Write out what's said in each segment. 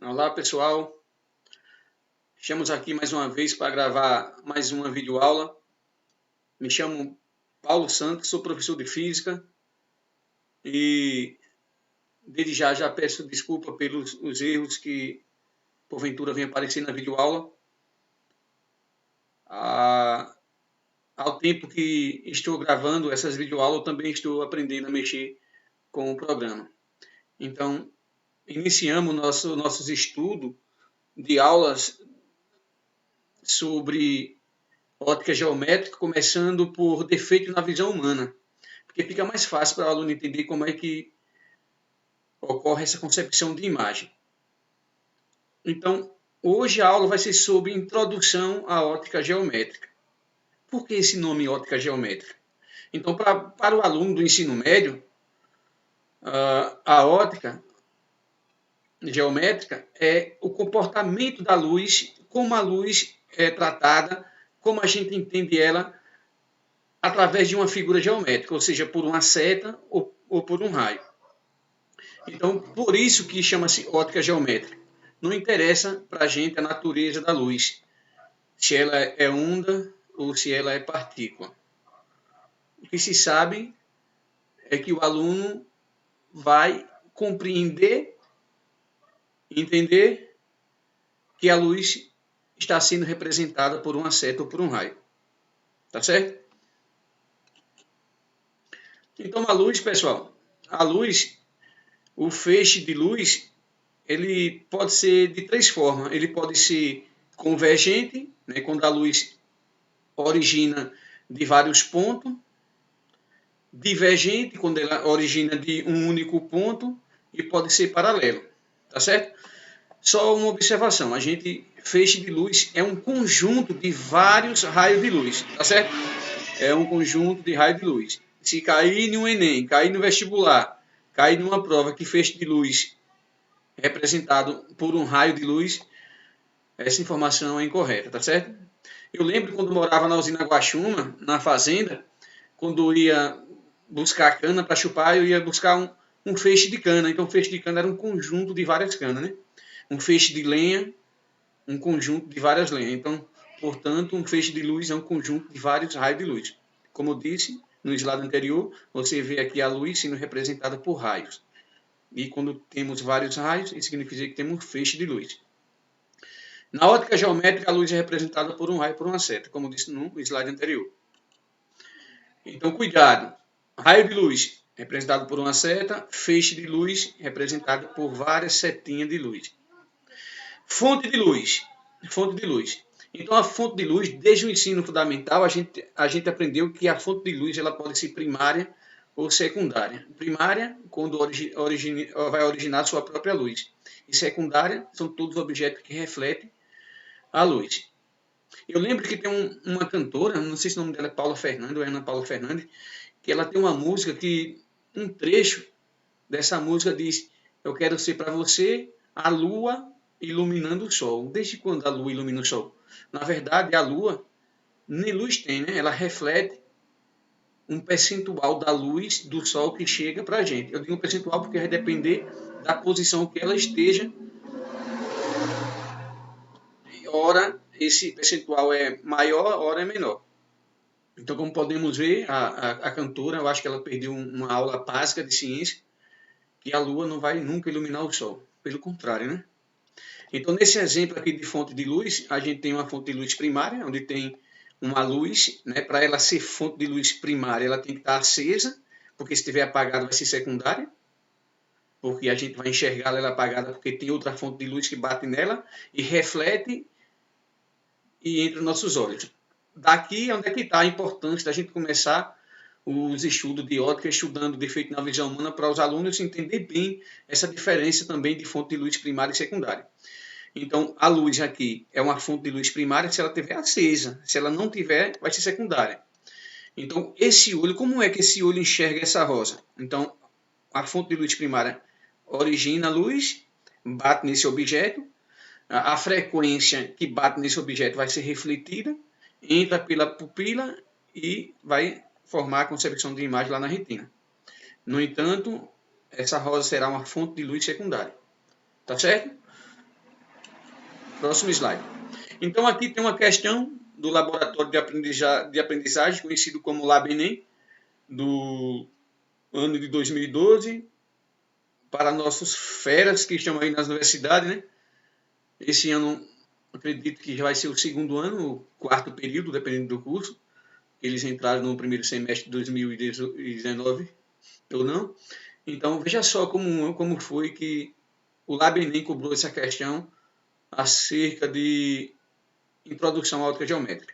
Olá pessoal, estamos aqui mais uma vez para gravar mais uma videoaula. Me chamo Paulo Santos, sou professor de Física e desde já peço desculpa pelos os erros que porventura venham aparecer na videoaula. Ao tempo que estou gravando essas videoaulas, eu também estou aprendendo a mexer com o programa. Então, iniciamos nossos estudos de aulas sobre ótica geométrica, começando por defeito na visão humana, porque fica mais fácil para o aluno entender como é que ocorre essa concepção de imagem. Então, hoje a aula vai ser sobre introdução à ótica geométrica. Por que esse nome ótica geométrica? Então, para o aluno do ensino médio, a ótica geométrica é o comportamento da luz, como a luz é tratada, como a gente entende ela através de uma figura geométrica, ou seja, por uma seta ou por um raio. Então, por isso que chama-se ótica geométrica. Não interessa para a gente a natureza da luz, se ela é onda ou se ela é partícula. O que se sabe é que o aluno vai compreender, entender que a luz está sendo representada por uma seta ou por um raio. Tá certo? Então, a luz, pessoal, a luz, o feixe de luz, ele pode ser de três formas. Ele pode ser convergente, né, quando a luz origina de vários pontos. Divergente, quando ela origina de um único ponto. E pode ser paralelo. Tá certo? Só uma observação. Feixe de luz é um conjunto de vários raios de luz. Tá certo? É um conjunto de raios de luz. Se cair no Enem, cair no vestibular, cair numa prova que feixe de luz representado por um raio de luz, essa informação é incorreta, tá certo? Eu lembro quando morava na usina Guaxuma, na fazenda, quando eu ia buscar cana para chupar, eu ia buscar um feixe de cana. Então, o feixe de cana era um conjunto de várias canas, né? Um feixe de lenha, um conjunto de várias lenhas. Então, portanto, um feixe de luz é um conjunto de vários raios de luz. Como eu disse no slide anterior, você vê aqui a luz sendo representada por raios. E quando temos vários raios, isso significa que temos um feixe de luz. Na ótica geométrica, a luz é representada por um raio e por uma seta, como disse no slide anterior. Então, cuidado. Raio de luz representado por uma seta, feixe de luz representado por várias setinhas de luz. Fonte de luz. Fonte de luz. Então, a fonte de luz, desde o ensino fundamental, a gente aprendeu que a fonte de luz ela pode ser primária ou secundária. Primária, quando vai originar sua própria luz. E secundária, são todos objetos que refletem a luz. Eu lembro que tem uma cantora, não sei se o nome dela é Paula Fernandes ou Ana Paula Fernandes, que ela tem uma música que, um trecho dessa música diz: eu quero ser para você a lua iluminando o sol. Desde quando a lua ilumina o sol? Na verdade, a lua nem luz tem, né? Ela reflete um percentual da luz do sol que chega para a gente. Eu digo um percentual porque vai depender da posição que ela esteja. Ora, esse percentual é maior, ora é menor. Então, como podemos ver, a cantora, eu acho que ela perdeu uma aula básica de ciência, que a lua não vai nunca iluminar o sol. Pelo contrário, né? Então, nesse exemplo aqui de fonte de luz, a gente tem uma fonte de luz primária, onde tem uma luz, né? Para ela ser fonte de luz primária, ela tem que estar acesa, porque se estiver apagada vai ser secundária, porque a gente vai enxergar ela apagada porque tem outra fonte de luz que bate nela e reflete e entra nos nossos olhos. Daqui é onde é que está a importância da gente começar os estudos de ótica, estudando defeito na visão humana, para os alunos entender bem essa diferença também de fonte de luz primária e secundária. Então, a luz aqui é uma fonte de luz primária se ela estiver acesa. Se ela não tiver, vai ser secundária. Então, esse olho, como é que esse olho enxerga essa rosa? Então, a fonte de luz primária origina a luz, bate nesse objeto, a frequência que bate nesse objeto vai ser refletida, entra pela pupila e vai formar a concepção de imagem lá na retina. No entanto, essa rosa será uma fonte de luz secundária. Tá certo? Próximo slide. Então, aqui tem uma questão do laboratório de aprendizagem, conhecido como LabEnem, do ano de 2012, para nossos feras que estão aí nas universidades, né? Esse ano, acredito que já vai ser o segundo ano, o quarto período, dependendo do curso. Eles entraram no primeiro semestre de 2019 ou não. Então, veja só como foi que o LabEnem cobrou essa questão acerca de introdução à ótica geométrica.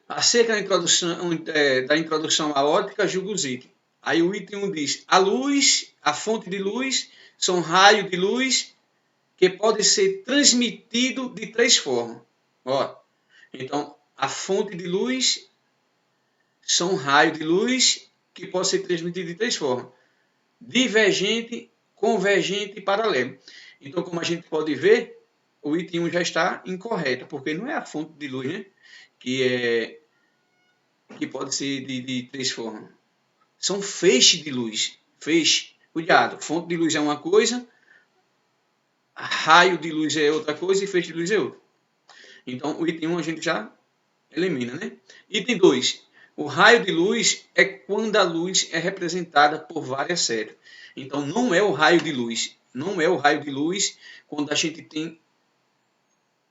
Acerca da introdução à ótica, julga os itens. Aí o item 1 diz: a luz, a fonte de luz, são raios de luz que pode ser transmitido de três formas. Ó, então, a fonte de luz são raios de luz que pode ser transmitido de três formas: divergente, convergente e paralelo. Então, como a gente pode ver, o item 1 já está incorreto, porque não é a fonte de luz, né? Que pode ser de três formas. São feixes de luz. Feixe. Cuidado, fonte de luz é uma coisa, raio de luz é outra coisa e feixe de luz é outra. Então, o item 1 a gente já elimina, né? Item 2. O raio de luz é quando a luz é representada por várias setas. Então, não é o raio de luz. Não é o raio de luz quando a gente tem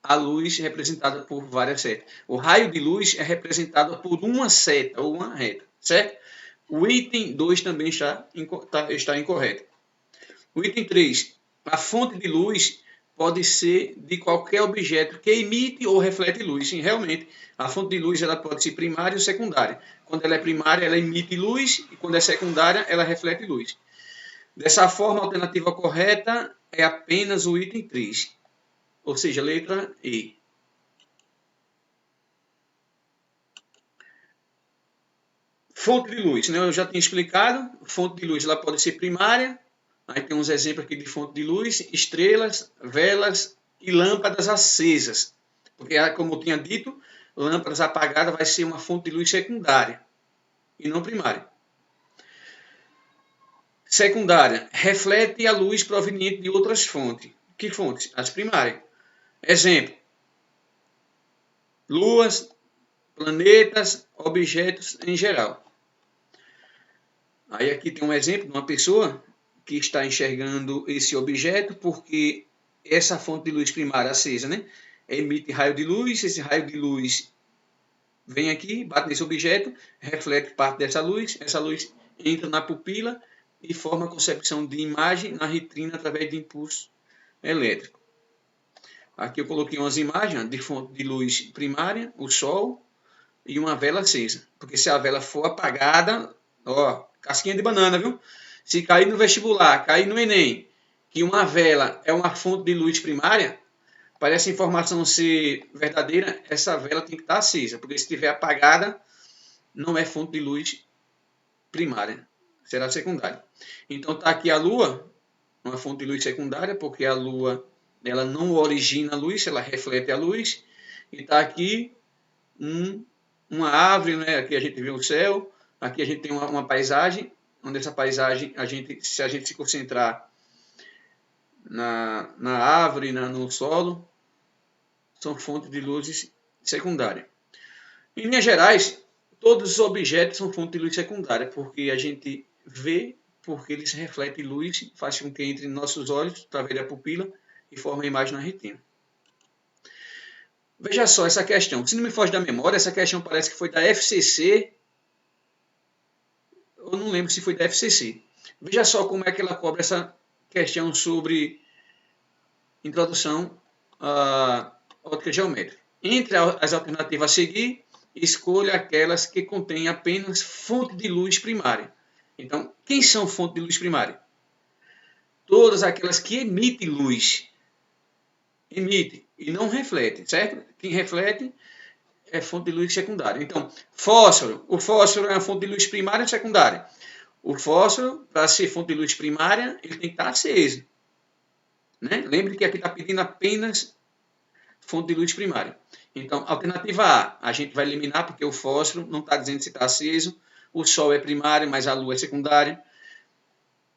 a luz representada por várias setas. O raio de luz é representado por uma seta ou uma reta, certo? O item 2 também está incorreto. O item 3. A fonte de luz pode ser de qualquer objeto que emite ou reflete luz. Sim, realmente, a fonte de luz ela pode ser primária ou secundária. Quando ela é primária, ela emite luz, e quando é secundária, ela reflete luz. Dessa forma, a alternativa correta é apenas o item 3, ou seja, letra E. Fonte de luz, né? Eu já tinha explicado. Fonte de luz ela pode ser primária. Aí tem uns exemplos aqui de fonte de luz: estrelas, velas e lâmpadas acesas. Porque, como eu tinha dito, lâmpadas apagadas vai ser uma fonte de luz secundária e não primária. Secundária, reflete a luz proveniente de outras fontes. Que fontes? As primárias. Exemplo: luas, planetas, objetos em geral. Aí aqui tem um exemplo de uma pessoa que está enxergando esse objeto porque essa fonte de luz primária acesa, né, emite raio de luz. Esse raio de luz vem aqui, bate nesse objeto, reflete parte dessa luz. Essa luz entra na pupila e forma a concepção de imagem na retina através de impulso elétrico. Aqui eu coloquei umas imagens de fonte de luz primária, o Sol e uma vela acesa. Porque se a vela for apagada, ó, casquinha de banana, viu? Se cair no vestibular, cair no Enem, que uma vela é uma fonte de luz primária, para essa informação ser verdadeira, essa vela tem que estar acesa. Porque se estiver apagada, não é fonte de luz primária, será secundária. Então está aqui a Lua, uma fonte de luz secundária, porque a Lua ela não origina a luz, ela reflete a luz. E está aqui uma árvore, né? Aqui a gente vê o céu, aqui a gente tem uma paisagem, onde essa paisagem, se a gente se concentrar na árvore, no solo, são fontes de luzes secundárias. Em linhas gerais, todos os objetos são fontes de luz secundária, porque a gente vê, porque eles refletem luz, faz com que entre em nossos olhos, através da pupila, e forma a imagem na retina. Veja só essa questão. Se não me foge da memória, essa questão parece que foi da FCC. Eu não lembro se foi da FCC. Veja só como é que ela cobra essa questão sobre introdução à ótica geométrica. Entre as alternativas a seguir, escolha aquelas que contêm apenas fonte de luz primária. Então, quem são fonte de luz primária? Todas aquelas que emitem luz. Emite e não reflete, certo? Quem reflete é fonte de luz secundária. Então, fósforo. O fósforo é uma fonte de luz primária ou secundária? O fósforo, para ser fonte de luz primária, ele tem que estar aceso. Né? Lembre que aqui está pedindo apenas fonte de luz primária. Então, alternativa A gente vai eliminar porque o fósforo não está dizendo se está aceso. O Sol é primário, mas a Lua é secundária.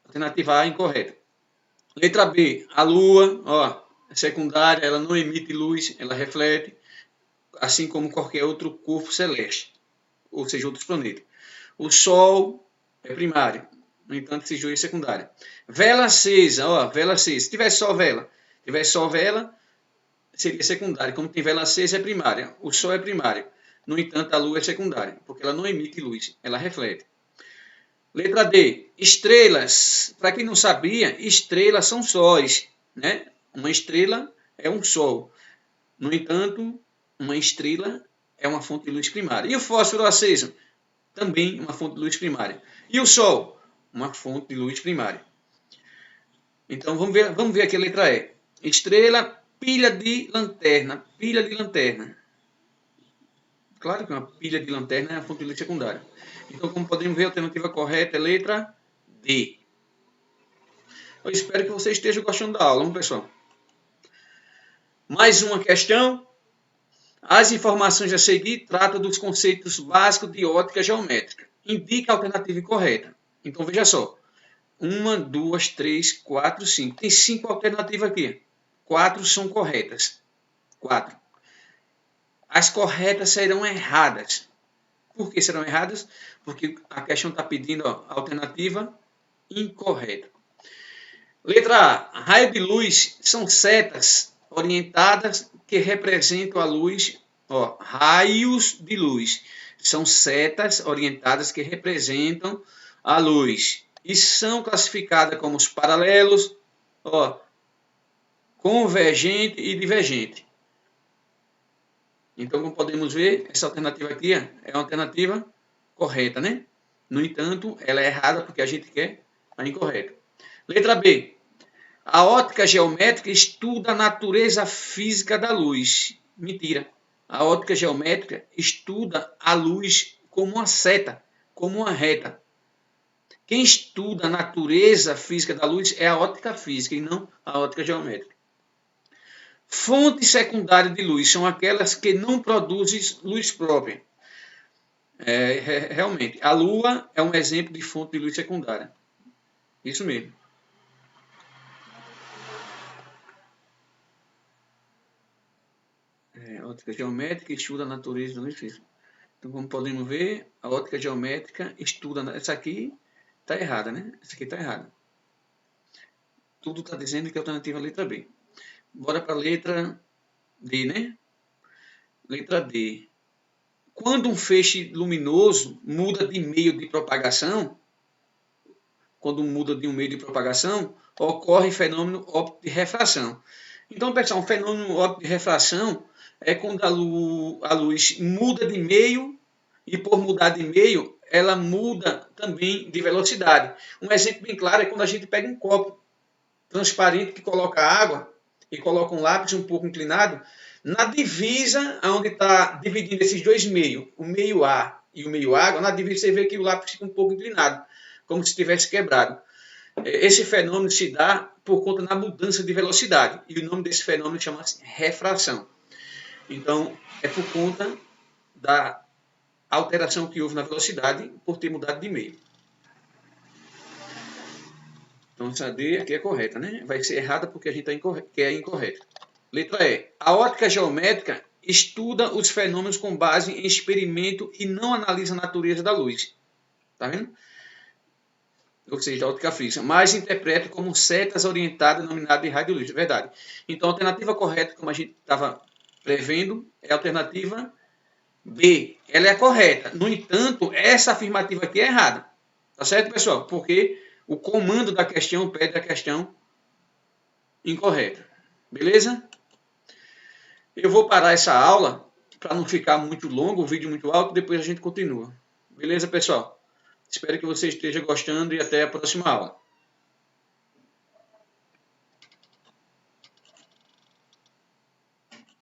Alternativa A é incorreta. Letra B, a Lua, ó, secundária, ela não emite luz, ela reflete, assim como qualquer outro corpo celeste, ou seja, outros planetas. O Sol é primário, no entanto, esse joio é secundário. Vela acesa, ó, vela acesa. Se tivesse só vela, seria secundária. Como tem vela acesa, é primária. O Sol é primário. No entanto, a Lua é secundária, porque ela não emite luz, ela reflete. Letra D. Estrelas. Para quem não sabia, estrelas são sóis, né? Uma estrela é um sol. No entanto, uma estrela é uma fonte de luz primária. E o fósforo aceso? Também uma fonte de luz primária. E o Sol? Uma fonte de luz primária. Então, vamos ver aqui a letra E. Estrela, pilha de lanterna. Pilha de lanterna. Claro que uma pilha de lanterna é a fonte de luz secundária. Então, como podemos ver, a alternativa correta é a letra D. Eu espero que você esteja gostando da aula, pessoal. Mais uma questão. As informações a seguir tratam dos conceitos básicos de ótica geométrica. Indique a alternativa incorreta. Então, veja só. 1, 2, 3, 4, 5. Tem 5 alternativas aqui. 4 são corretas. 4. As corretas serão erradas. Por que serão erradas? Porque a questão está pedindo a alternativa incorreta. Letra A. Raio de luz são setas orientadas que representam a luz. Ó, raios de luz são setas orientadas que representam a luz e são classificadas como os paralelos, ó, convergente e divergente. Então, como podemos ver, essa alternativa aqui é uma alternativa correta, né? No entanto, ela é errada porque a gente quer a incorreta. Letra B. A ótica geométrica estuda a natureza física da luz. Mentira. A ótica geométrica estuda a luz como uma seta, como uma reta. Quem estuda a natureza física da luz é a ótica física e não a ótica geométrica. Fontes secundárias de luz são aquelas que não produzem luz própria. Realmente, a Lua é um exemplo de fonte de luz secundária. Isso mesmo. A ótica geométrica estuda a natureza da luz física. Então, como podemos ver, a ótica geométrica estuda... Essa aqui está errada, né? Essa aqui está errada. Tudo está dizendo que a alternativa é a letra B. Bora para a letra D, né? Letra D. Quando um feixe luminoso muda de meio de propagação, ocorre fenômeno óptico de refração. Então, pessoal, um fenômeno óptico de refração é quando a luz muda de meio e, por mudar de meio, ela muda também de velocidade. Um exemplo bem claro é quando a gente pega um copo transparente que coloca água e coloca um lápis um pouco inclinado, na divisa, onde está dividindo esses dois meios, o meio ar e o meio água, na divisa você vê que o lápis fica um pouco inclinado, como se tivesse quebrado. Esse fenômeno se dá por conta da mudança de velocidade, e o nome desse fenômeno chama-se refração. Então, é por conta da alteração que houve na velocidade por ter mudado de meio. Então, essa D aqui é correta, né? Vai ser errada porque a gente quer incorreta. Letra E. A ótica geométrica estuda os fenômenos com base em experimento e não analisa a natureza da luz. Tá vendo? Ou seja, a ótica física, mas interpreta como setas orientadas denominadas de raio de luz. É verdade. Então, a alternativa correta, como a gente estava prevendo, é a alternativa B. Ela é a correta. No entanto, essa afirmativa aqui é errada. Tá certo, pessoal? Porque o comando da questão pede a questão incorreta. Beleza? Eu vou parar essa aula para não ficar muito longo, o vídeo muito alto, depois a gente continua. Beleza, pessoal? Espero que você esteja gostando e até a próxima aula.